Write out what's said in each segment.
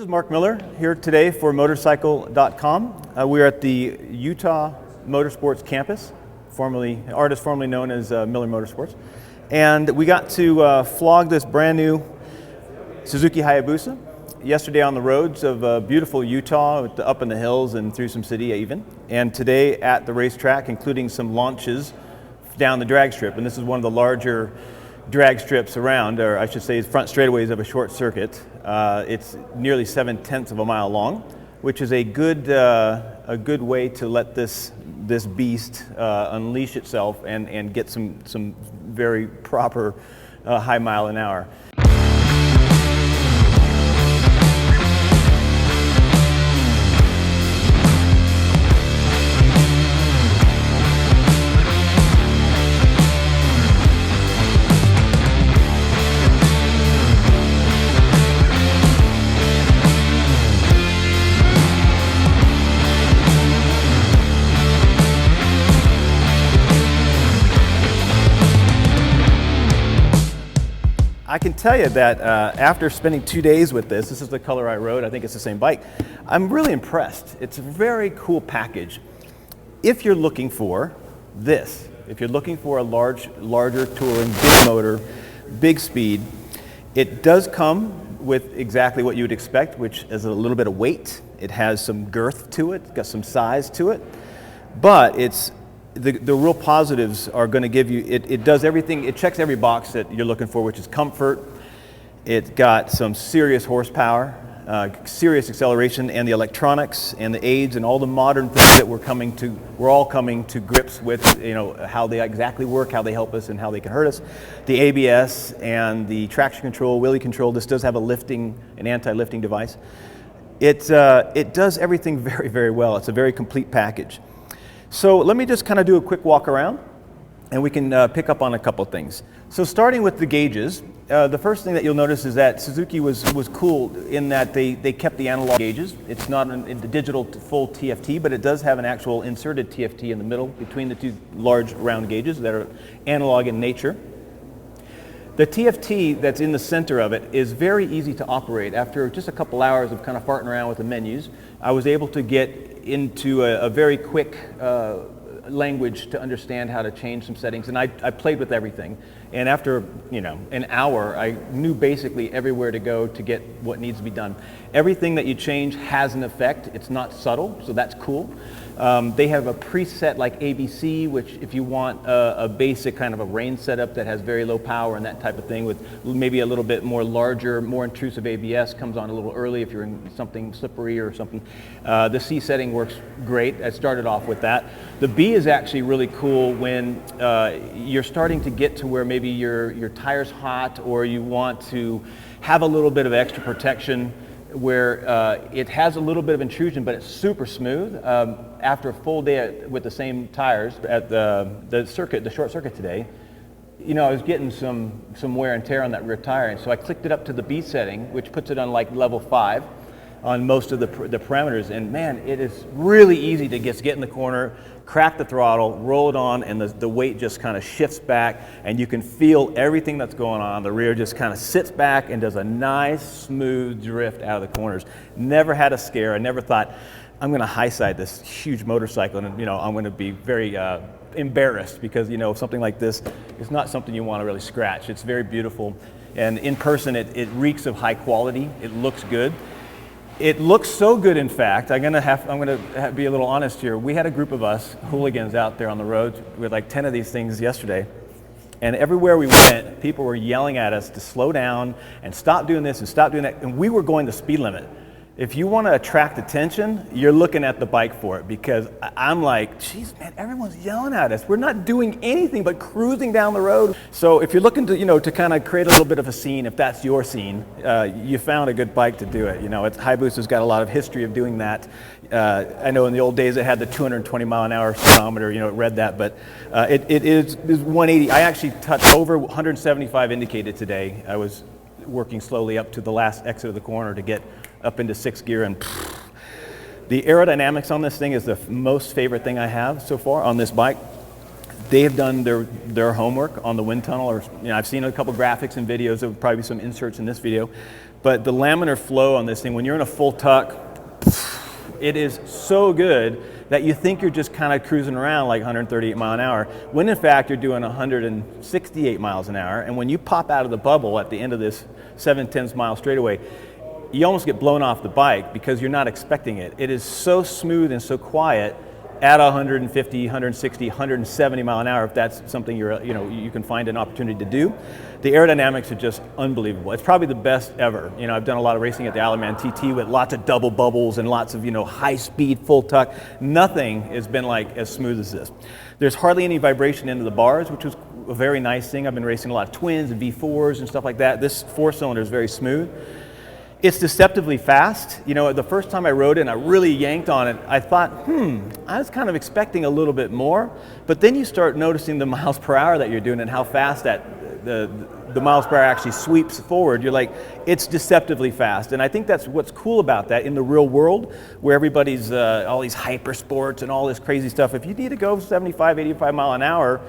is Mark Miller here today for Motorcycle.com. We're at the Utah Motorsports campus, formerly known as Miller Motorsports. And we got to flog this brand new Suzuki Hayabusa yesterday on the roads of beautiful Utah, up in the hills and through some city even. And today at the racetrack, including some launches down the drag strip. And this is one of the larger drag strips around, or I should say front straightaways of a short circuit. It's nearly 7/10 of a mile long, which is a good way to let this beast unleash itself and get some very proper high mile an hour. I can tell you that after spending 2 days with this is the color I rode, I think it's the same bike, I'm really impressed. It's a very cool package. If you're looking for this, if you're looking for a larger touring, big motor, big speed, it does come with exactly what you would expect, which is a little bit of weight. It has some girth to it, got some size to it, but it's the real positives are going to give you, it does everything, it checks every box that you're looking for, which is comfort. It's got some serious horsepower, serious acceleration, and the electronics and the aids and all the modern things that we're all coming to grips with, how they exactly work, how they help us, and how they can hurt us. The ABS and the traction control, wheelie control, this does have an anti-lifting device. It does everything very, very well. It's a very complete package. So let me just kind of do a quick walk around and we can pick up on a couple things. So starting with the gauges, the first thing that you'll notice is that Suzuki was cool in that they kept the analog gauges. It's not a digital full TFT, but it does have an actual inserted TFT in the middle between the two large round gauges that are analog in nature. The TFT that's in the center of it is very easy to operate. After just a couple hours of kind of farting around with the menus, I was able to get into a very quick language to understand how to change some settings, and I played with everything. And after an hour, I knew basically everywhere to go to get what needs to be done. Everything that you change has an effect. It's not subtle, so that's cool. They have a preset like ABC, which if you want a basic kind of a range setup that has very low power and that type of thing with maybe a little bit more larger, more intrusive ABS, comes on a little early if you're in something slippery or something. The C setting works great. I started off with that. The B is actually really cool when you're starting to get to where maybe your tire's hot or you want to have a little bit of extra protection, where it has a little bit of intrusion, but it's super smooth. After a full day with the same tires at the short circuit today, I was getting some wear and tear on that rear tire, and so I clicked it up to the B setting, which puts it on like level 5 on most of the parameters, and man, it is really easy to get in the corner, crack the throttle, roll it on, and the weight just kind of shifts back, and you can feel everything that's going on. The rear just kind of sits back and does a nice, smooth drift out of the corners. Never had a scare. I never thought, I'm going to high side this huge motorcycle, and I'm going to be very embarrassed because something like this is not something you want to really scratch. It's very beautiful, and in person, it reeks of high quality. It looks good. It looks so good, in fact, I'm gonna be a little honest here. We had a group of us, hooligans out there on the road with like 10 of these things yesterday. And everywhere we went, people were yelling at us to slow down and stop doing this and stop doing that. And we were going the speed limit. If you want to attract attention, you're looking at the bike for it, because I'm like, geez, man, everyone's yelling at us. We're not doing anything but cruising down the road. So if you're looking to, to kind of create a little bit of a scene, if that's your scene, you found a good bike to do it. Hayabusa's got a lot of history of doing that. I know in the old days it had the 220 mile an hour speedometer, it read that, but it is 180. I actually touched over 175 indicated today. I was working slowly up to the last exit of the corner to get up into 6th gear, and the aerodynamics on this thing is the most favorite thing I have so far on this bike. They have done their homework on the wind tunnel, or I've seen a couple graphics and videos. There will probably be some inserts in this video. But the laminar flow on this thing, when you're in a full tuck, it is so good that you think you're just kind of cruising around like 138 mile an hour, when in fact you're doing 168 miles an hour. And when you pop out of the bubble at the end of this 7/10 mile straightaway, you almost get blown off the bike because you're not expecting it. It is so smooth and so quiet at 150, 160, 170 mile an hour, if that's something you can find an opportunity to do. The aerodynamics are just unbelievable. It's probably the best ever. I've done a lot of racing at the Isle of TT with lots of double bubbles and lots of high speed, full tuck. Nothing has been like as smooth as this. There's hardly any vibration into the bars, which was a very nice thing. I've been racing a lot of twins and V4s and stuff like that. This 4-cylinder is very smooth. It's deceptively fast. The first time I rode it and I really yanked on it, I thought, I was kind of expecting a little bit more. But then you start noticing the miles per hour that you're doing and how fast the miles per hour actually sweeps forward. You're like, it's deceptively fast. And I think that's what's cool about that in the real world, where everybody's all these hyper sports and all this crazy stuff. If you need to go 75, 85 mile an hour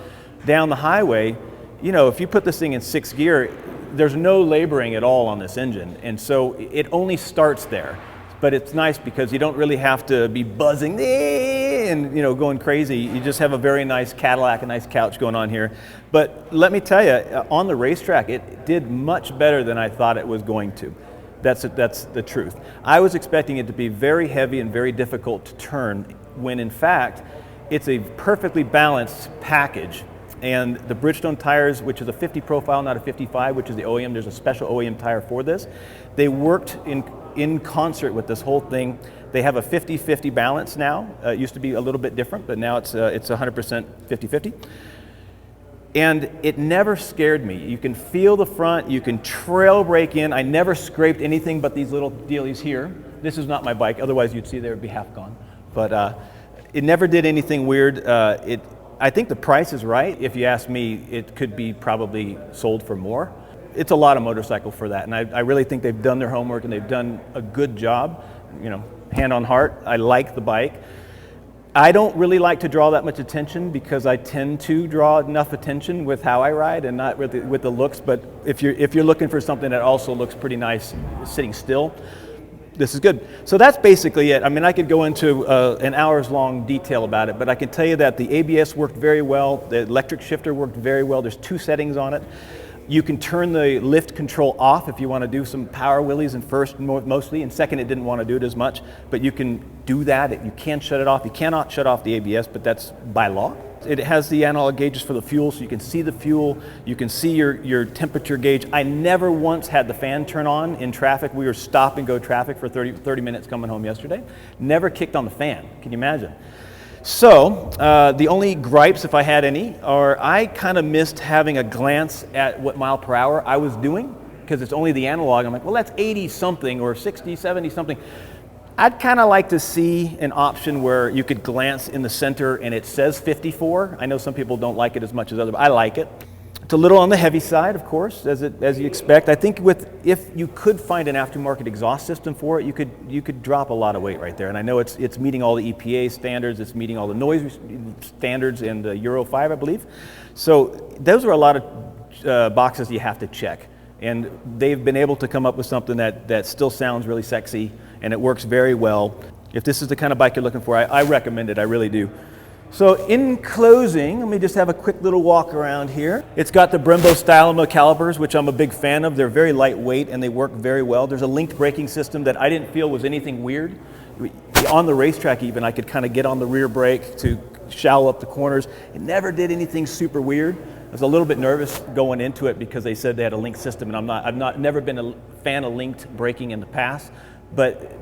down the highway, if you put this thing in 6th gear, there's no laboring at all on this engine, and so it only starts there. But it's nice because you don't really have to be buzzing and going crazy. You just have a very nice Cadillac, a nice couch going on here. But let me tell you, on the racetrack, it did much better than I thought it was going to. That's the truth. I was expecting it to be very heavy and very difficult to turn, when in fact it's a perfectly balanced package. And the Bridgestone tires, which is a 50 profile, not a 55, which is the OEM, there's a special OEM tire for this. They worked in concert with this whole thing. They have a 50-50 balance now. It used to be a little bit different, but now it's 100% 50-50. And it never scared me. You can feel the front, you can trail brake in. I never scraped anything but these little dealies here. This is not my bike, otherwise you'd see there would be half gone. But it never did anything weird. I think the price is right. If you ask me, it could be probably sold for more. It's a lot of motorcycle for that, and I really think they've done their homework and they've done a good job. Hand on heart, I like the bike. I don't really like to draw that much attention because I tend to draw enough attention with how I ride and not with the looks. But if you're looking for something that also looks pretty nice sitting still, this is good. So that's basically it. I mean, I could go into an hour's long detail about it, but I can tell you that the ABS worked very well. The electric shifter worked very well. There's 2 settings on it. You can turn the lift control off if you want to do some power wheelies in first mostly. In second, it didn't want to do it as much, but you can do that. You can shut it off. You cannot shut off the ABS, but that's by law. It has the analog gauges for the fuel, so you can see the fuel, you can see your temperature gauge. I never once had the fan turn on in traffic. We were stop and go traffic for 30 minutes coming home yesterday. Never kicked on the fan, can you imagine? So, the only gripes, if I had any, are I kind of missed having a glance at what mile per hour I was doing, because it's only the analog. I'm like, well, that's 80 something or 60, 70 something. I'd kind of like to see an option where you could glance in the center and it says 54. I know some people don't like it as much as others, but I like it. It's a little on the heavy side, of course, as you expect. I think if you could find an aftermarket exhaust system for it, you could drop a lot of weight right there. And I know it's meeting all the EPA standards, it's meeting all the noise standards and Euro 5, I believe. So those are a lot of boxes you have to check. And they've been able to come up with something that still sounds really sexy and it works very well. If this is the kind of bike you're looking for, I recommend it, I really do. So in closing, let me just have a quick little walk around here. It's got the Brembo style calipers, which I'm a big fan of. They're very lightweight and they work very well. There's a linked braking system that I didn't feel was anything weird. On the racetrack even, I could kind of get on the rear brake to shallow up the corners. It never did anything super weird. I was a little bit nervous going into it because they said they had a linked system, and I've never been a fan of linked braking in the past, but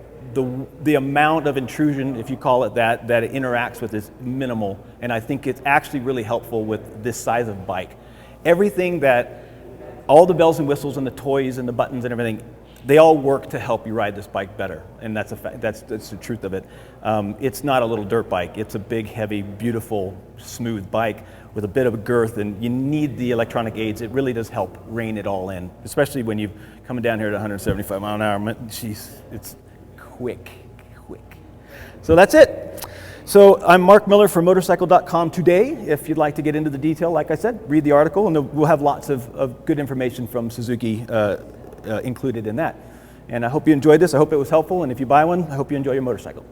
the amount of intrusion, if you call it that it interacts with is minimal, and I think it's actually really helpful with this size of bike. Everything all the bells and whistles and the toys and the buttons and everything, they all work to help you ride this bike better, and that's the truth of it. It's not a little dirt bike. It's a big, heavy, beautiful, smooth bike with a bit of a girth, and you need the electronic aids. It really does help rein it all in, especially when you're coming down here at 175 mile an hour. Jeez, it's quick. So that's it. So I'm Mark Miller from Motorcycle.com today. If you'd like to get into the detail, like I said, read the article, and we'll have lots of good information from Suzuki included in that. And I hope you enjoyed this. I hope it was helpful, and if you buy one, I hope you enjoy your motorcycle.